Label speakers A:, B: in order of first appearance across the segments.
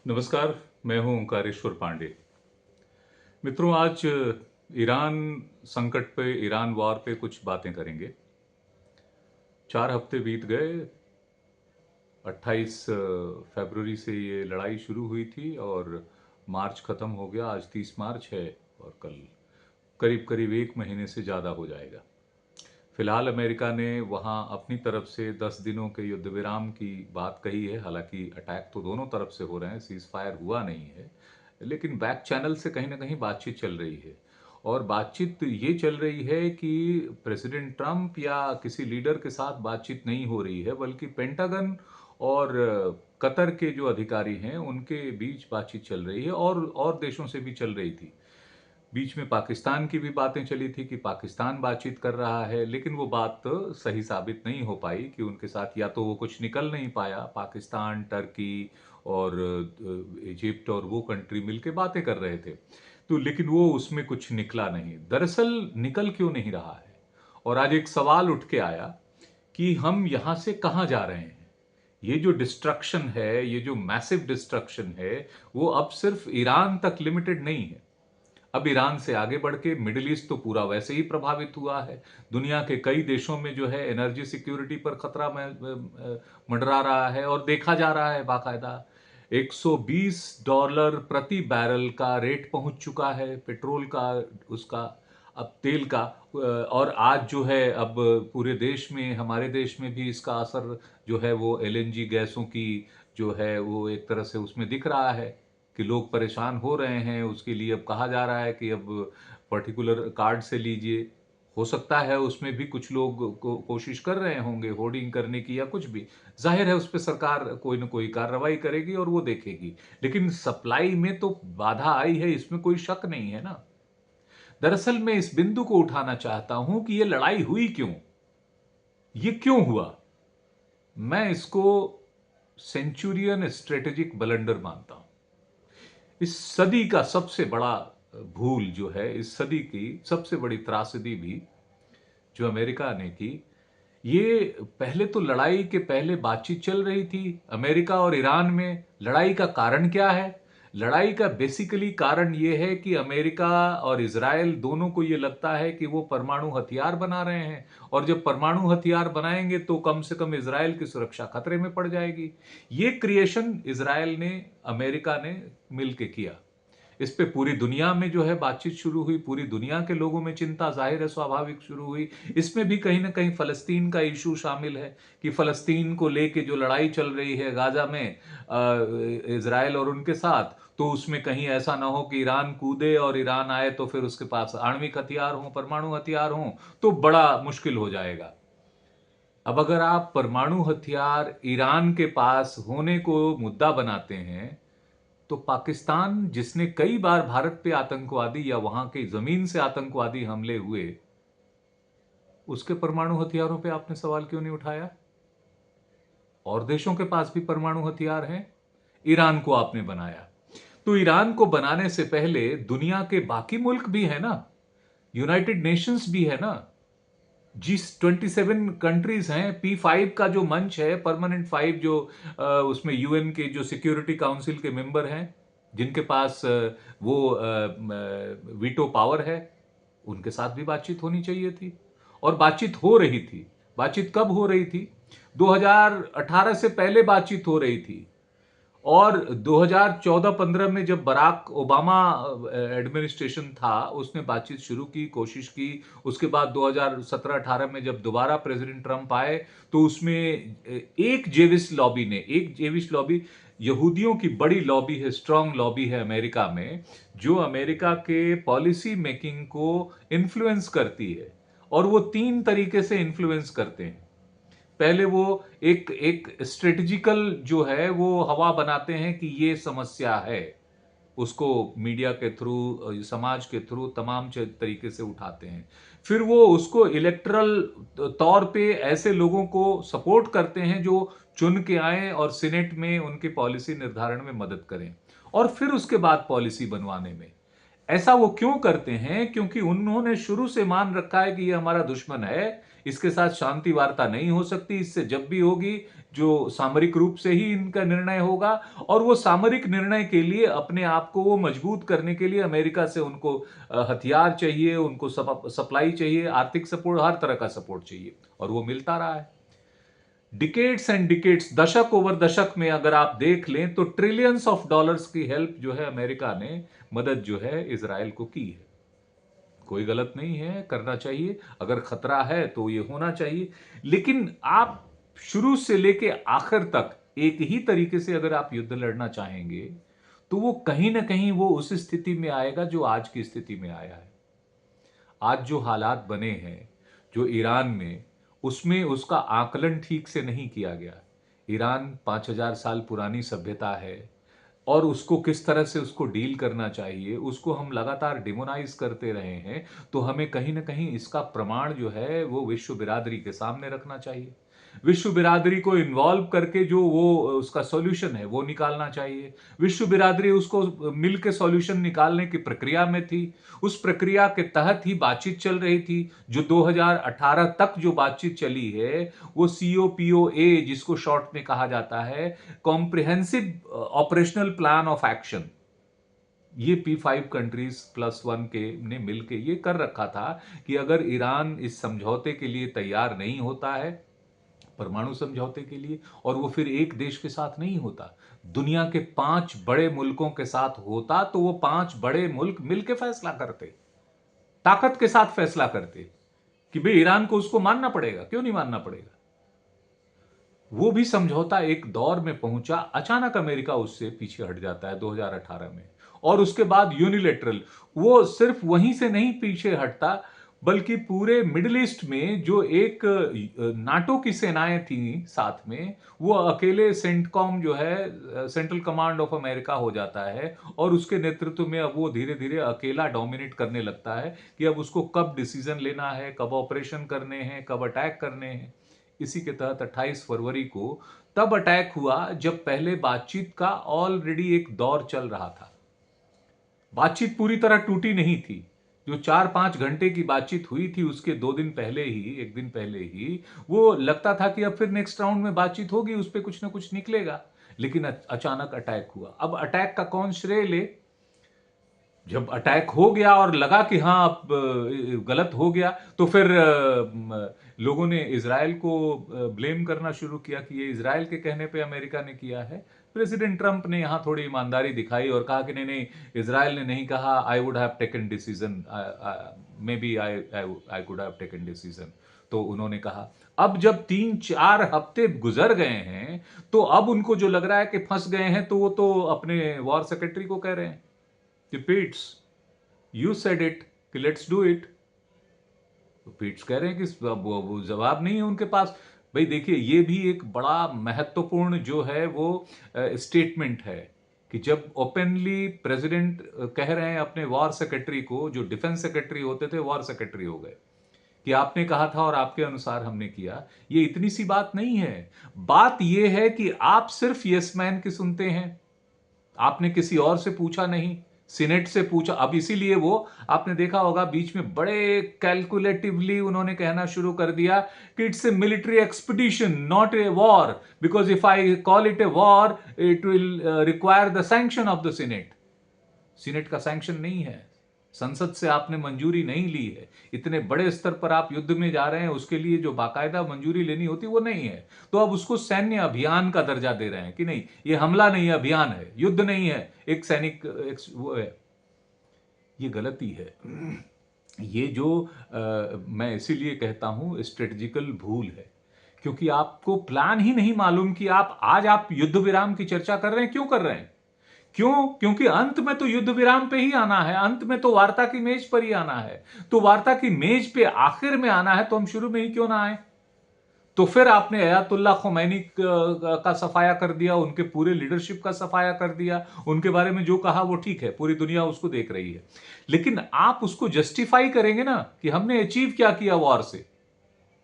A: नमस्कार। मैं हूं ओंकारेश्वर पांडे। मित्रों, आज ईरान संकट पे, ईरान वॉर पे कुछ बातें करेंगे। 4 हफ्ते बीत गए। 28 फरवरी से ये लड़ाई शुरू हुई थी और मार्च ख़त्म हो गया। आज 30 मार्च है और कल करीब करीब 1 महीने से ज़्यादा हो जाएगा। फिलहाल अमेरिका ने वहाँ अपनी तरफ से 10 दिनों के युद्ध विराम की बात कही है। हालांकि अटैक तो दोनों तरफ से हो रहे हैं, सीज फायर हुआ नहीं है, लेकिन बैक चैनल से कहीं ना कहीं बातचीत चल रही है। और बातचीत ये चल रही है कि प्रेसिडेंट ट्रंप या किसी लीडर के साथ बातचीत नहीं हो रही है, बल्कि पेंटागन और कतर के जो अधिकारी हैं उनके बीच बातचीत चल रही है, और देशों से भी चल रही थी। बीच में पाकिस्तान की भी बातें चली थी कि पाकिस्तान बातचीत कर रहा है, लेकिन वो बात तो सही साबित नहीं हो पाई कि उनके साथ या तो वो कुछ निकल नहीं पाया। पाकिस्तान, टर्की और इजिप्ट और वो कंट्री मिलके बातें कर रहे थे, तो लेकिन वो उसमें कुछ निकला नहीं। दरअसल निकल क्यों नहीं रहा है? और आज एक सवाल उठ के आया कि हम यहाँ से कहाँ जा रहे हैं। ये जो डिस्ट्रक्शन है, ये जो मैसिव डिस्ट्रक्शन है, वो अब सिर्फ ईरान तक लिमिटेड नहीं है। अब ईरान से आगे बढ़ के मिडिल ईस्ट तो पूरा वैसे ही प्रभावित हुआ है। दुनिया के कई देशों में जो है एनर्जी सिक्योरिटी पर खतरा में मंडरा रहा है, और देखा जा रहा है बाकायदा। $120 प्रति बैरल का रेट पहुंच चुका है पेट्रोल का, उसका, अब तेल का। और आज जो है अब पूरे देश में, हमारे देश में भी इसका असर जो है वो एलएनजी गैसों की जो है वो एक तरह से उसमें दिख रहा है कि लोग परेशान हो रहे हैं। उसके लिए अब कहा जा रहा है कि अब पर्टिकुलर कार्ड से लीजिए। हो सकता है उसमें भी कुछ लोग कोशिश कर रहे होंगे होर्डिंग करने की या कुछ भी। जाहिर है उस पर सरकार कोई ना कोई कार्रवाई करेगी और वो देखेगी, लेकिन सप्लाई में तो बाधा आई है, इसमें कोई शक नहीं है ना। दरअसल मैं इस बिंदु को उठाना चाहता हूं कि ये लड़ाई हुई क्यों, ये क्यों हुआ। मैं इसको सेंचुरियन स्ट्रेटेजिक ब्लंडर मानता हूं। इस सदी का सबसे बड़ा भूल जो है, इस सदी की सबसे बड़ी त्रासदी भी जो अमेरिका ने की। ये पहले तो लड़ाई के पहले बातचीत चल रही थी अमेरिका और ईरान में। लड़ाई का कारण क्या है? लड़ाई का बेसिकली कारण ये है कि अमेरिका और इजराइल दोनों को ये लगता है कि वो परमाणु हथियार बना रहे हैं, और जब परमाणु हथियार बनाएंगे तो कम से कम इजराइल की सुरक्षा खतरे में पड़ जाएगी। ये क्रिएशन इजराइल ने, अमेरिका ने मिलके किया। इस पे पूरी दुनिया में जो है बातचीत शुरू हुई, पूरी दुनिया के लोगों में चिंता जाहिर है स्वाभाविक शुरू हुई। इसमें भी कहीं ना कहीं फलस्तीन का इशू शामिल है कि फलस्तीन को लेके जो लड़ाई चल रही है गाजा में इजराइल और उनके साथ, तो उसमें कहीं ऐसा ना हो कि ईरान कूदे और ईरान आए तो फिर उसके पास आणविक हथियार हों, परमाणु हथियार हों, तो बड़ा मुश्किल हो जाएगा। अब अगर आप परमाणु हथियार ईरान के पास होने को मुद्दा बनाते हैं, तो पाकिस्तान, जिसने कई बार भारत पे आतंकवादी या वहां के जमीन से आतंकवादी हमले हुए, उसके परमाणु हथियारों पे आपने सवाल क्यों नहीं उठाया? और देशों के पास भी परमाणु हथियार हैं। ईरान को आपने बनाया, तो ईरान को बनाने से पहले दुनिया के बाकी मुल्क भी है ना, यूनाइटेड नेशंस भी है ना, G27 कंट्रीज हैं, P5 का जो मंच है, परमानेंट 5 जो उसमें यूएन के जो सिक्योरिटी काउंसिल के मेंबर हैं, जिनके पास वो वीटो पावर है, उनके साथ भी बातचीत होनी चाहिए थी। और बातचीत हो रही थी। बातचीत कब हो रही थी? 2018 से पहले बातचीत हो रही थी। और 2014-15 में जब बराक ओबामा एडमिनिस्ट्रेशन था, उसने बातचीत शुरू की, कोशिश की। उसके बाद 2017-18 में जब दोबारा प्रेसिडेंट ट्रंप आए, तो उसमें एक जेविश लॉबी, यहूदियों की बड़ी लॉबी है, स्ट्रांग लॉबी है अमेरिका में, जो अमेरिका के पॉलिसी मेकिंग को इन्फ्लुएंस करती है। और वो 3 तरीके से इन्फ्लुएंस करते हैं। पहले वो एक एक स्ट्रेटेजिकल जो है वो हवा बनाते हैं कि ये समस्या है, उसको मीडिया के थ्रू, समाज के थ्रू तमाम तरीके से उठाते हैं। फिर वो उसको इलेक्टरल तौर पे ऐसे लोगों को सपोर्ट करते हैं जो चुन के आए और सीनेट में उनके पॉलिसी निर्धारण में मदद करें, और फिर उसके बाद पॉलिसी बनवाने में। ऐसा वो क्यों करते हैं? क्योंकि उन्होंने शुरू से मान रखा है कि ये हमारा दुश्मन है, इसके साथ शांति वार्ता नहीं हो सकती। इससे जब भी होगी जो सामरिक रूप से ही इनका निर्णय होगा, और वो सामरिक निर्णय के लिए अपने आप को वो मजबूत करने के लिए अमेरिका से उनको हथियार चाहिए, उनको सप्लाई चाहिए, आर्थिक सपोर्ट, हर तरह का सपोर्ट चाहिए, और वो मिलता रहा है। डिकेड्स एंड डिकेड्स, दशक ओवर दशक में अगर आप देख लें तो ट्रिलियंस ऑफ डॉलर्स की हेल्प जो है अमेरिका ने, मदद जो है इजराइल को की है। कोई गलत नहीं है, करना चाहिए, अगर खतरा है तो ये होना चाहिए। लेकिन आप शुरू से लेके आखिर तक एक ही तरीके से अगर आप युद्ध लड़ना चाहेंगे तो वो कहीं ना कहीं वो उस स्थिति में आएगा जो आज की स्थिति में आया है। आज जो हालात बने हैं जो ईरान में, उसमें उसका आकलन ठीक से नहीं किया गया। ईरान 5000 साल पुरानी सभ्यता है, और उसको किस तरह से उसको डील करना चाहिए, उसको हम लगातार डिमोनाइज करते रहे हैं। तो हमें कहीं ना कहीं इसका प्रमाण जो है वो विश्व बिरादरी के सामने रखना चाहिए। विश्व बिरादरी को इन्वॉल्व करके जो वो उसका सॉल्यूशन है वो निकालना चाहिए। विश्व बिरादरी उसको मिल के सॉल्यूशन निकालने की प्रक्रिया में थी। उस प्रक्रिया के तहत ही बातचीत चल रही थी। जो 2018 तक जो बातचीत चली है वो COPOA, जिसको शॉर्ट में कहा जाता है comprehensive operational plan of action, ये P5 कंट्रीज +1 के ने मिलकर ये कर रखा था कि अगर ईरान इस समझौते के लिए तैयार नहीं होता है, परमाणु समझौते के लिए, और वो फिर एक देश के साथ नहीं होता, दुनिया के 5 बड़े मुल्कों के साथ होता, तो वो 5 बड़े मुल्क मिलकर फैसला करते, ताकत के साथ फैसला करते कि भाई ईरान को उसको मानना पड़ेगा, क्यों नहीं मानना पड़ेगा। वो भी समझौता एक दौर में पहुंचा, अचानक अमेरिका उससे पीछे हट जाता है 2018 में, और उसके बाद यूनिलेटरल, वो सिर्फ वहीं से नहीं पीछे हटता, बल्कि पूरे मिडिल ईस्ट में जो एक नाटो की सेनाएं थी साथ में, वो अकेले सेंटकॉम जो है सेंट्रल कमांड ऑफ अमेरिका हो जाता है, और उसके नेतृत्व में अब वो धीरे धीरे अकेला डोमिनेट करने लगता है कि अब उसको कब डिसीजन लेना है, कब ऑपरेशन करने हैं, कब अटैक करने हैं। इसी के तहत 28 फरवरी को तब अटैक हुआ जब पहले बातचीत का ऑलरेडी एक दौर चल रहा था। बातचीत पूरी तरह टूटी नहीं थी। जो 4-5 घंटे की बातचीत हुई थी उसके 2 दिन पहले ही, 1 दिन पहले ही, वो लगता था कि अब फिर नेक्स्ट राउंड में बातचीत होगी, उस पर कुछ ना कुछ निकलेगा। लेकिन अचानक अटैक हुआ। अब अटैक का कौन श्रेय ले? जब अटैक हो गया और लगा कि हाँ अब गलत हो गया, तो फिर लोगों ने इजराइल को ब्लेम करना शुरू किया कि ये इजराइल के कहने पे अमेरिका ने किया है। प्रेसिडेंट ट्रंप ने यहाँ थोड़ी ईमानदारी दिखाई और कहा कि नहीं नहीं, इजराइल ने नहीं कहा, I would have taken decision, maybe I could have taken decision. तो उन्होंने कहा। अब जब 3-4 हफ्ते गुजर गए हैं, तो अब उनको जो लग रहा है कि फंस गए हैं, तो वो तो अपने वॉर सेक्रेटरी को कह रहे हैं कि पीट्स, यू सेड इट कि लेट्स डू इट। तो पीट्स कह रहे हैं कि वो जवाब नहीं है उनके पास। भाई देखिए, ये भी एक बड़ा महत्वपूर्ण जो है वो स्टेटमेंट है कि जब ओपनली प्रेसिडेंट कह रहे हैं अपने वॉर सेक्रेटरी को, जो डिफेंस सेक्रेटरी होते थे वॉर सेक्रेटरी हो गए, कि आपने कहा था और आपके अनुसार हमने किया। ये इतनी सी बात नहीं है। बात ये है कि आप सिर्फ यस मैन की सुनते हैं, आपने किसी और से पूछा नहीं, सीनेट से पूछा। अब इसीलिए वो आपने देखा होगा बीच में बड़े कैलकुलेटिवली उन्होंने कहना शुरू कर दिया कि it's a military expedition, not a war, because if I call it a war it will require the sanction of the senate. Senate का सैंक्शन नहीं है, संसद से आपने मंजूरी नहीं ली है। इतने बड़े स्तर पर आप युद्ध में जा रहे हैं, उसके लिए जो बाकायदा मंजूरी लेनी होती वो नहीं है। तो अब उसको सैन्य अभियान का दर्जा दे रहे हैं कि नहीं, ये हमला नहीं है, अभियान है, युद्ध नहीं है, एक सैनिक वो है। ये गलती है। ये जो मैं इसीलिए कहता हूं स्ट्रेटेजिकल भूल है, क्योंकि आपको प्लान ही नहीं मालूम कि आज आप युद्ध विराम की चर्चा कर रहे हैं। क्यों कर रहे हैं? क्यों? क्योंकि अंत में तो युद्ध विराम पे ही आना है, अंत में तो वार्ता की मेज पर ही आना है। तो वार्ता की मेज पे आखिर में आना है, तो हम शुरू में ही क्यों ना आए? तो फिर आपने अयातुल्ला खुमैनी का सफाया कर दिया, उनके पूरे लीडरशिप का सफाया कर दिया, उनके बारे में जो कहा वो ठीक है, पूरी दुनिया उसको देख रही है। लेकिन आप उसको जस्टिफाई करेंगे ना कि हमने अचीव क्या किया वॉर से।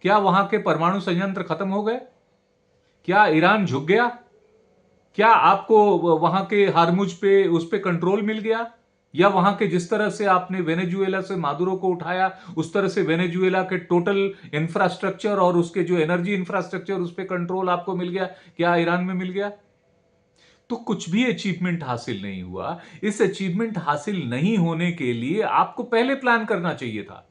A: क्या वहां के परमाणु संयंत्र खत्म हो गए? क्या ईरान झुक गया? क्या आपको वहां के हारमुज पे उस पे कंट्रोल मिल गया? या वहां के जिस तरह से आपने वेनेजुएला से मादुरो को उठाया, उस तरह से वेनेजुएला के टोटल इंफ्रास्ट्रक्चर और उसके जो एनर्जी इंफ्रास्ट्रक्चर उस पर कंट्रोल आपको मिल गया, क्या ईरान में मिल गया? तो कुछ भी अचीवमेंट हासिल नहीं हुआ। इस अचीवमेंट हासिल नहीं होने के लिए आपको पहले प्लान करना चाहिए था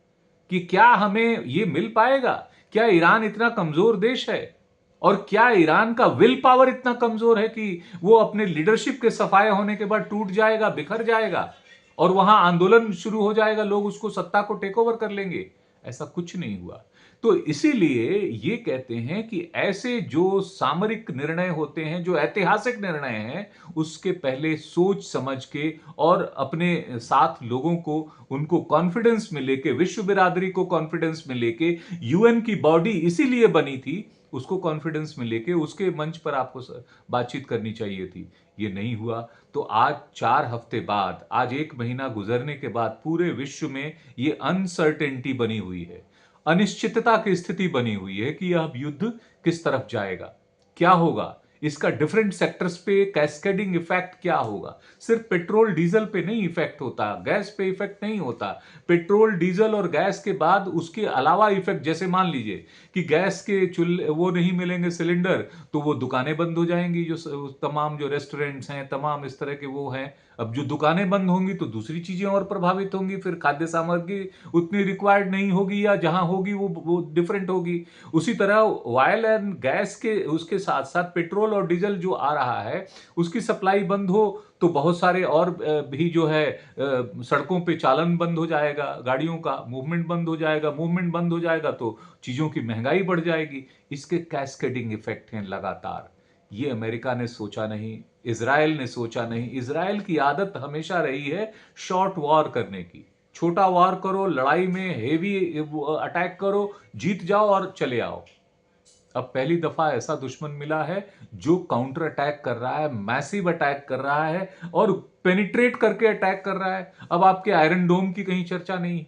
A: कि क्या हमें यह मिल पाएगा? क्या ईरान इतना कमजोर देश है? और क्या ईरान का विल पावर इतना कमजोर है कि वो अपने लीडरशिप के सफाए होने के बाद टूट जाएगा, बिखर जाएगा और वहां आंदोलन शुरू हो जाएगा, लोग उसको सत्ता को टेक ओवर कर लेंगे? ऐसा कुछ नहीं हुआ। तो इसीलिए ये कहते हैं कि ऐसे जो सामरिक निर्णय होते हैं, जो ऐतिहासिक निर्णय हैं, उसके पहले सोच समझ के और अपने साथ लोगों को, उनको कॉन्फिडेंस में लेके, विश्व बिरादरी को कॉन्फिडेंस में लेके, यूएन की बॉडी इसीलिए बनी थी, उसको कॉन्फिडेंस में लेके उसके मंच पर आपको बातचीत करनी चाहिए थी। ये नहीं हुआ। तो आज 4 हफ्ते बाद, आज 1 महीना गुजरने के बाद पूरे विश्व में ये अनसर्टेनिटी बनी हुई है, अनिश्चितता की स्थिति बनी हुई है कि अब युद्ध किस तरफ जाएगा, क्या होगा, इसका डिफरेंट सेक्टर्स पे कैस्केडिंग इफेक्ट क्या होगा। सिर्फ पेट्रोल डीजल पे नहीं इफेक्ट होता, गैस पे इफेक्ट नहीं होता। पेट्रोल डीजल और गैस के बाद उसके अलावा इफेक्ट, जैसे मान लीजिए कि गैस के चूल्हे वो नहीं मिलेंगे सिलेंडर, तो वो दुकानें बंद हो जाएंगी, जो तमाम जो रेस्टोरेंट्स हैं, तमाम इस तरह के वो हैं। अब जो दुकानें बंद होंगी तो दूसरी चीजें और प्रभावित होंगी, फिर खाद्य सामग्री उतनी रिक्वायर्ड नहीं होगी, या जहां होगी वो डिफरेंट होगी। उसी तरह ऑयल एंड गैस के उसके साथ साथ पेट्रोल और डीजल जो आ रहा है, उसकी सप्लाई बंद हो तो बहुत सारे और भी जो है सड़कों पे चालन बंद हो जाएगा, गाड़ियों का मूवमेंट बंद हो जाएगा। मूवमेंट बंद हो जाएगा तो चीजों की महंगाई बढ़ जाएगी। इसके कैस्केडिंग इफेक्ट हैं लगातार। ये अमेरिका ने सोचा नहीं, इजराइल ने सोचा नहीं। इजराइल की आदत हमेशा रही है शॉर्ट वॉर करने की। छोटा वॉर करो, लड़ाई में हेवी अटैक करो, जीत जाओ और चले आओ। अब पहली दफा ऐसा दुश्मन मिला है जो काउंटर अटैक कर रहा है, मैसिव अटैक कर रहा है और पेनिट्रेट करके अटैक कर रहा है। अब आपके आयरन डोम की कहीं चर्चा नहीं,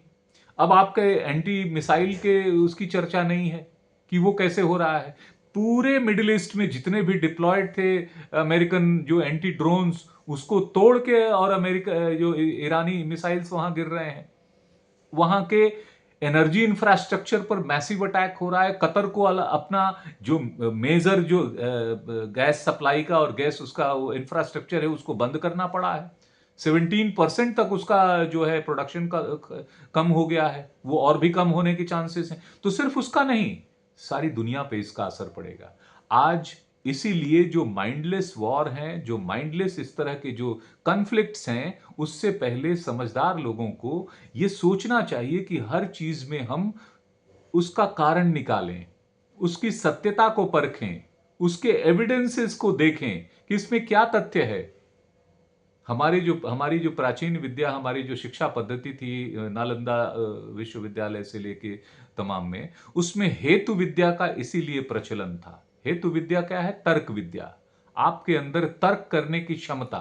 A: अब आपके एंटी मिसाइल के उसकी चर्चा नहीं है कि वो कैसे हो रहा है। पूरे मिडिल ईस्ट में जितने भी डिप्लॉयड थे अमेरिकन जो एंटी ड्रोन्स, उसको तोड़ के और अमेरिका जो ईरानी मिसाइल्स वहां गिर रहे हैं। वहां के एनर्जी इंफ्रास्ट्रक्चर पर मैसिव अटैक हो रहा है। कतर को अपना जो मेजर जो गैस सप्लाई का और गैस उसका इंफ्रास्ट्रक्चर है उसको बंद करना पड़ा है। 17% तक उसका जो है प्रोडक्शन का कम हो गया है, वो और भी कम होने के चांसेस हैं। तो सिर्फ उसका नहीं, सारी दुनिया पे इसका असर पड़ेगा आज। इसीलिए जो माइंडलेस वॉर हैं, जो माइंडलेस इस तरह के जो कॉन्फ्लिक्ट्स हैं, उससे पहले समझदार लोगों को यह सोचना चाहिए कि हर चीज में हम उसका कारण निकालें, उसकी सत्यता को परखें, उसके एविडेंसेस को देखें कि इसमें क्या तथ्य है। हमारी जो प्राचीन विद्या, हमारी जो शिक्षा पद्धति थी नालंदा विश्वविद्यालय से लेके तमाम में, उसमें हेतु विद्या का इसीलिए प्रचलन था। हेतु विद्या क्या है? तर्क विद्या। आपके अंदर तर्क करने की क्षमता।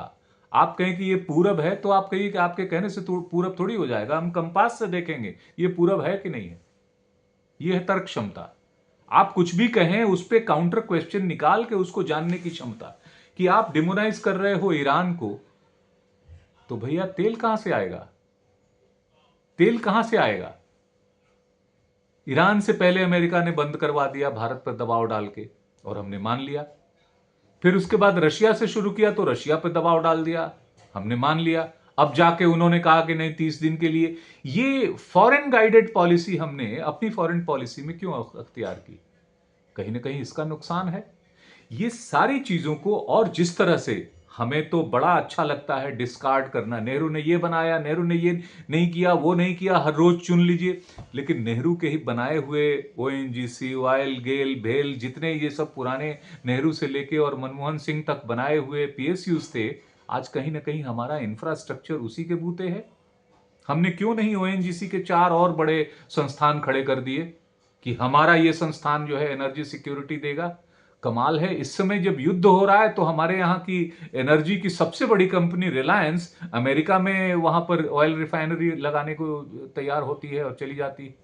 A: आप कहें कि ये पूरब है तो आप कहिए कि आपके कहने से पूरब थोड़ी हो जाएगा, हम कंपास से देखेंगे ये पूरब है कि नहीं है। ये है तर्क क्षमता। आप कुछ भी कहें उस पर काउंटर क्वेश्चन निकाल के उसको जानने की क्षमता। कि आप डिमोनाइज कर रहे हो ईरान को, तो भैया तेल कहां से आएगा? तेल कहां से आएगा? ईरान से पहले अमेरिका ने बंद करवा दिया भारत पर दबाव डाल के, और हमने मान लिया। फिर उसके बाद रशिया से शुरू किया तो रशिया पर दबाव डाल दिया, हमने मान लिया। अब जाके उन्होंने कहा कि नहीं 30 दिन के लिए। ये फॉरेन गाइडेड पॉलिसी हमने अपनी फॉरेन पॉलिसी में क्यों अख्तियार की? कहीं ना कहीं इसका नुकसान है। ये सारी चीजों को, और जिस तरह से हमें तो बड़ा अच्छा लगता है डिस्कार्ड करना, नेहरू ने ये बनाया, नेहरू ने ये नहीं किया, वो नहीं किया, हर रोज चुन लीजिए। लेकिन नेहरू के ही बनाए हुए ओएनजीसी, ऑयल, गेल, भेल, जितने ये सब पुराने नेहरू से लेके और मनमोहन सिंह तक बनाए हुए पीएसयूज थे, आज कहीं ना कहीं हमारा इंफ्रास्ट्रक्चर उसी के बूते है। हमने क्यों नहीं ओएनजीसी के 4 और बड़े संस्थान खड़े कर दिए कि हमारा ये संस्थान जो है एनर्जी सिक्योरिटी देगा? कमाल है, इस समय जब युद्ध हो रहा है तो हमारे यहाँ की एनर्जी की सबसे बड़ी कंपनी रिलायंस अमेरिका में वहां पर ऑयल रिफाइनरी लगाने को तैयार होती है और चली जाती है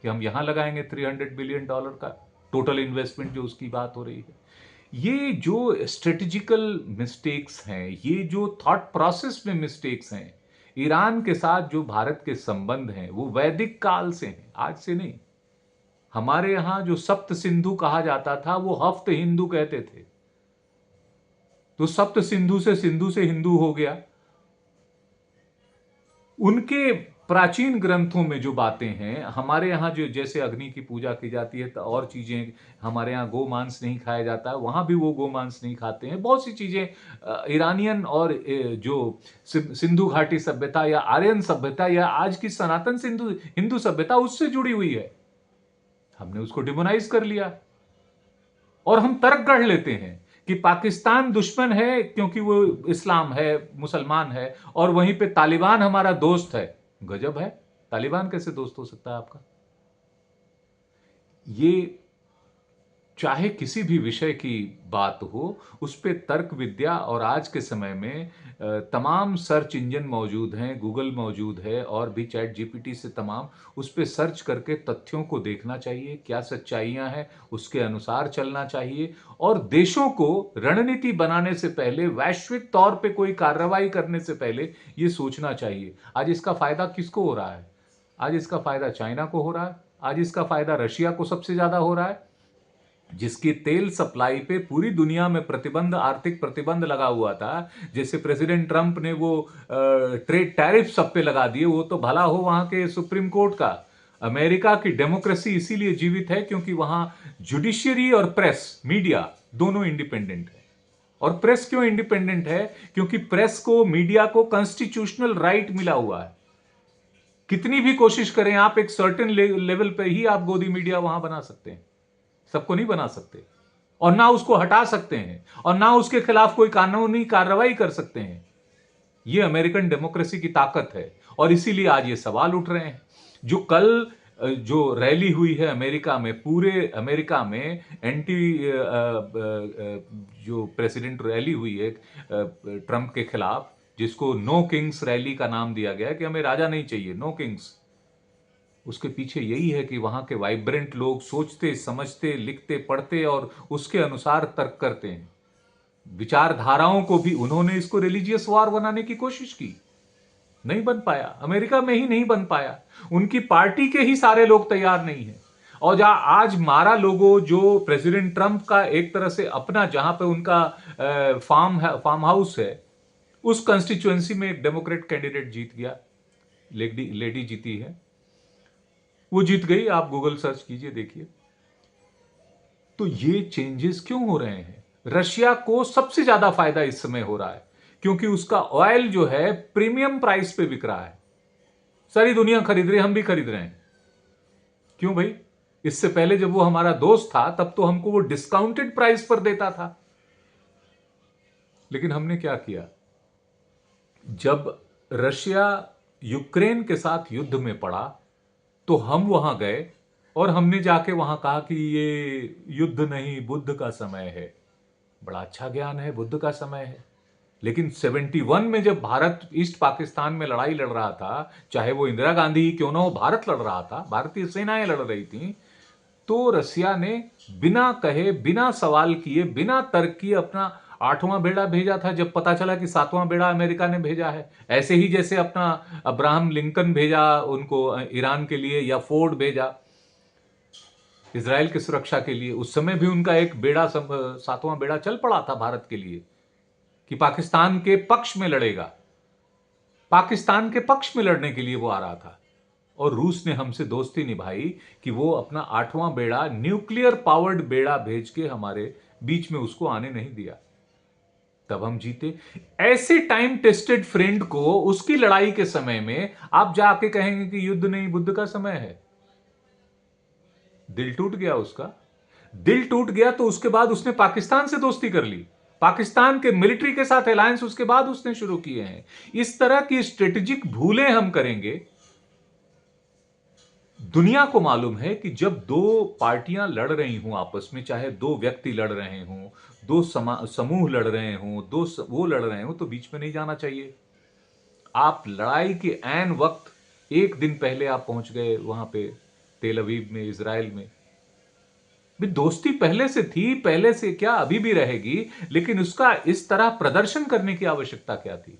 A: कि हम यहां लगाएंगे $300 बिलियन का टोटल इन्वेस्टमेंट जो उसकी बात हो रही है। ये जो स्ट्रेटेजिकल मिस्टेक्स हैं, ये जो थॉट प्रोसेस में मिस्टेक्स हैं, ईरान के साथ जो भारत के संबंध हैं वो वैदिक काल से हैं, आज से नहीं। हमारे यहां जो सप्त सिंधु कहा जाता था वो हफ्त हिंदू कहते थे, तो सप्त सिंधु से हिंदू हो गया। उनके प्राचीन ग्रंथों में जो बातें हैं, हमारे यहाँ जो जैसे अग्नि की पूजा की जाती है तो और चीजें, हमारे यहाँ गोमांस नहीं खाया जाता है, वहां भी वो गोमांस नहीं खाते हैं। बहुत सी चीजें ईरानियन और जो सिंधु घाटी सभ्यता या आर्यन सभ्यता या आज की सनातन सिंधु हिंदू सभ्यता उससे जुड़ी हुई है। हमने उसको डिमोनाइज कर लिया और हम तर्क गढ़ लेते हैं कि पाकिस्तान दुश्मन है क्योंकि वो इस्लाम है, मुसलमान है, और वहीं पे तालिबान हमारा दोस्त है। गजब है, तालिबान कैसे दोस्त हो सकता है आपका? ये चाहे किसी भी विषय की बात हो, उस पे तर्क विद्या, और आज के समय में तमाम सर्च इंजन मौजूद हैं, गूगल मौजूद है और भी चैट जीपीटी से तमाम, उस पे सर्च करके तथ्यों को देखना चाहिए, क्या सच्चाइयां हैं उसके अनुसार चलना चाहिए। और देशों को रणनीति बनाने से पहले, वैश्विक तौर पे कोई कार्रवाई करने से पहले ये सोचना चाहिए। आज इसका फायदा किसको हो रहा है? आज इसका फायदा चाइना को हो रहा है, आज इसका फायदा रशिया को सबसे ज्यादा हो रहा है, जिसकी तेल सप्लाई पे पूरी दुनिया में प्रतिबंध, आर्थिक प्रतिबंध लगा हुआ था। जैसे प्रेसिडेंट ट्रंप ने वो ट्रेड टैरिफ सब पे लगा दिए, वो तो भला हो वहां के सुप्रीम कोर्ट का। अमेरिका की डेमोक्रेसी इसीलिए जीवित है क्योंकि वहां जुडिशियरी और प्रेस, मीडिया दोनों इंडिपेंडेंट है। और प्रेस क्यों इंडिपेंडेंट है? क्योंकि प्रेस को, मीडिया को कॉन्स्टिट्यूशनल राइट मिला हुआ है। कितनी भी कोशिश करें आप, एक सर्टेन लेवल पे ही आप गोदी मीडिया वहां बना सकते हैं, सबको नहीं बना सकते, और ना उसको हटा सकते हैं, और ना उसके खिलाफ कोई कानूनी कार्रवाई कर सकते हैं। यह अमेरिकन डेमोक्रेसी की ताकत है। और इसीलिए आज ये सवाल उठ रहे हैं। जो कल जो रैली हुई है अमेरिका में, पूरे अमेरिका में जो प्रेसिडेंट रैली हुई है ट्रंप के खिलाफ, जिसको नो किंग्स रैली का नाम दिया गया कि हमें राजा नहीं चाहिए, नो किंग्स, उसके पीछे यही है कि वहां के वाइब्रेंट लोग सोचते, समझते, लिखते, पढ़ते और उसके अनुसार तर्क करते हैं। विचारधाराओं को भी उन्होंने इसको रिलीजियस वॉर बनाने की कोशिश की, नहीं बन पाया। अमेरिका में ही नहीं बन पाया, उनकी पार्टी के ही सारे लोग तैयार नहीं है। और जहां आज मारा लोगों, जो प्रेसिडेंट ट्रंप का एक तरह से अपना, जहां पे उनका फार्म हाउस है, उस कंस्टिट्यूएंसी में एक डेमोक्रेट कैंडिडेट जीत गया, लेडी जीती है, वो जीत गई। आप गूगल सर्च कीजिए, देखिए। तो ये चेंजेस क्यों हो रहे हैं? रशिया को सबसे ज्यादा फायदा इस समय हो रहा है क्योंकि उसका ऑयल जो है प्रीमियम प्राइस पे बिक रहा है। सारी दुनिया खरीद रही है, हम भी खरीद रहे हैं। क्यों भाई? इससे पहले जब वो हमारा दोस्त था तब तो हमको वो डिस्काउंटेड प्राइस पर देता था। लेकिन हमने क्या किया? जब रशिया यूक्रेन के साथ युद्ध में पड़ा तो हम वहां गए और हमने जाके वहां कहा कि ये युद्ध नहीं, बुद्ध का समय है। बड़ा अच्छा ज्ञान है, बुद्ध का समय है। लेकिन 71 में जब भारत ईस्ट पाकिस्तान में लड़ाई लड़ रहा था, चाहे वो इंदिरा गांधी ही क्यों ना हो, भारत लड़ रहा था, भारतीय सेनाएं लड़ रही थी, तो रसिया ने बिना कहे, बिना सवाल किए, बिना तर्क किए अपना 8वां बेड़ा भेजा था, जब पता चला कि 7वां बेड़ा अमेरिका ने भेजा है। ऐसे ही जैसे अपना अब्राहम लिंकन भेजा उनको ईरान के लिए, या फोर्ड भेजा इजराइल की सुरक्षा के लिए, उस समय भी उनका एक बेड़ा, 7वां बेड़ा चल पड़ा था भारत के लिए कि पाकिस्तान के पक्ष में लड़ेगा। पाकिस्तान के पक्ष में लड़ने के लिए वो आ रहा था। और रूस ने हमसे दोस्ती निभाई कि वो अपना 8वां बेड़ा, न्यूक्लियर पावर्ड बेड़ा भेज के हमारे बीच में उसको आने नहीं दिया। तब हम जीते। ऐसे टाइम टेस्टेड फ्रेंड को उसकी लड़ाई के समय में आप जाके कहेंगे कि युद्ध नहीं, बुद्ध का समय है। दिल टूट गया उसका। दिल टूट गया तो उसके बाद उसने पाकिस्तान से दोस्ती कर ली, पाकिस्तान के मिलिट्री के साथ अलायंस उसके बाद उसने शुरू किए हैं। इस तरह की स्ट्रेटेजिक भूलें हम करेंगे। दुनिया को मालूम है कि जब दो पार्टियां लड़ रही हों आपस में, चाहे दो व्यक्ति लड़ रहे हों, दो समूह लड़ रहे हों, वो लड़ रहे हों, तो बीच में नहीं जाना चाहिए। आप लड़ाई के ऐन वक्त, एक दिन पहले आप पहुंच गए वहां पे तेल अवीव में, इजराइल में। भी दोस्ती पहले से थी, पहले से क्या, अभी भी रहेगी, लेकिन उसका इस तरह प्रदर्शन करने की आवश्यकता क्या थी?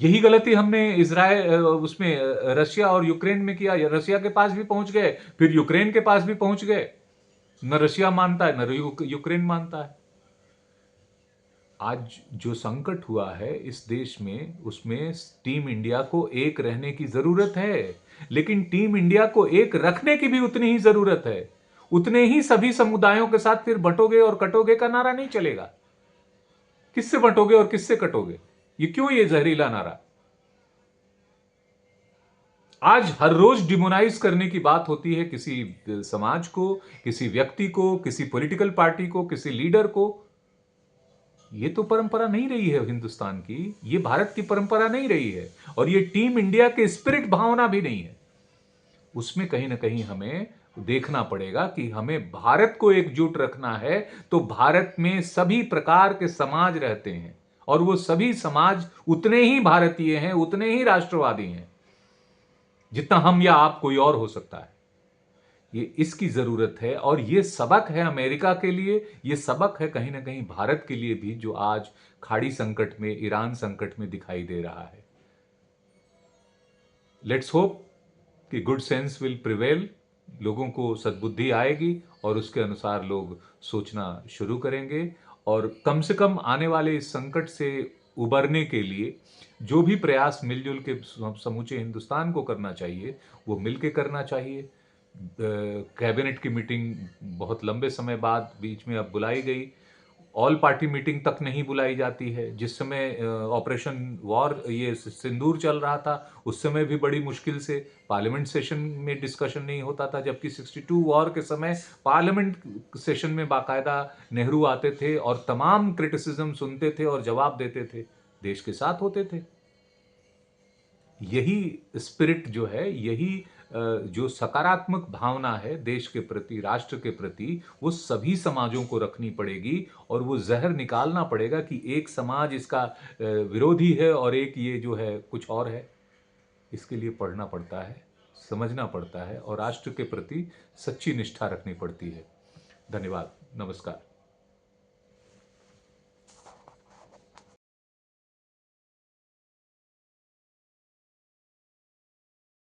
A: यही गलती हमने इजराइल उसमें रशिया और यूक्रेन में किया। रशिया के पास भी पहुंच गए, फिर यूक्रेन के पास भी पहुंच गए। न रशिया मानता है, न यूक्रेन मानता है। आज जो संकट हुआ है इस देश में, उसमें टीम इंडिया को एक रहने की जरूरत है, लेकिन टीम इंडिया को एक रखने की भी उतनी ही जरूरत है। उतने ही सभी समुदायों के साथ फिर बंटोगे और कटोगे का नारा नहीं चलेगा। किससे बंटोगे और किससे कटोगे? ये क्यों ये जहरीला नारा? आज हर रोज डिमोनाइज करने की बात होती है किसी समाज को, किसी व्यक्ति को, किसी पॉलिटिकल पार्टी को, किसी लीडर को। ये तो परंपरा नहीं रही है हिंदुस्तान की, ये भारत की परंपरा नहीं रही है, और ये टीम इंडिया के स्पिरिट भावना भी नहीं है। उसमें कहीं ना कहीं हमें देखना पड़ेगा कि हमें भारत को एकजुट रखना है, तो भारत में सभी प्रकार के समाज रहते हैं, और वो सभी समाज उतने ही भारतीय हैं, उतने ही राष्ट्रवादी हैं जितना हम या आप कोई और हो सकता है। ये इसकी जरूरत है, और ये सबक है अमेरिका के लिए, ये सबक है कहीं ना कहीं भारत के लिए भी, जो आज खाड़ी संकट में, ईरान संकट में दिखाई दे रहा है। लेट्स होप कि गुड सेंस विल प्रिवेल, लोगों को सद्बुद्धि आएगी और उसके अनुसार लोग सोचना शुरू करेंगे, और कम से कम आने वाले इस संकट से उबरने के लिए जो भी प्रयास मिलजुल के समूचे हिंदुस्तान को करना चाहिए, वो मिलके करना चाहिए। कैबिनेट की मीटिंग बहुत लंबे समय बाद बीच में अब बुलाई गई। ऑल पार्टी मीटिंग तक नहीं बुलाई जाती है। जिस समय ऑपरेशन वॉर, ये सिंदूर चल रहा था, उस समय भी बड़ी मुश्किल से पार्लियामेंट सेशन में डिस्कशन नहीं होता था, जबकि 62 वॉर के समय पार्लियामेंट सेशन में बाकायदा नेहरू आते थे और तमाम क्रिटिसिज्म सुनते थे और जवाब देते थे, देश के साथ होते थे। यही स्पिरिट जो है, यही जो सकारात्मक भावना है देश के प्रति, राष्ट्र के प्रति, वो सभी समाजों को रखनी पड़ेगी, और वो जहर निकालना पड़ेगा कि एक समाज इसका विरोधी है और एक ये जो है कुछ और है। इसके लिए पढ़ना पड़ता है, समझना पड़ता है, और राष्ट्र के प्रति सच्ची निष्ठा रखनी पड़ती है। धन्यवाद, नमस्कार।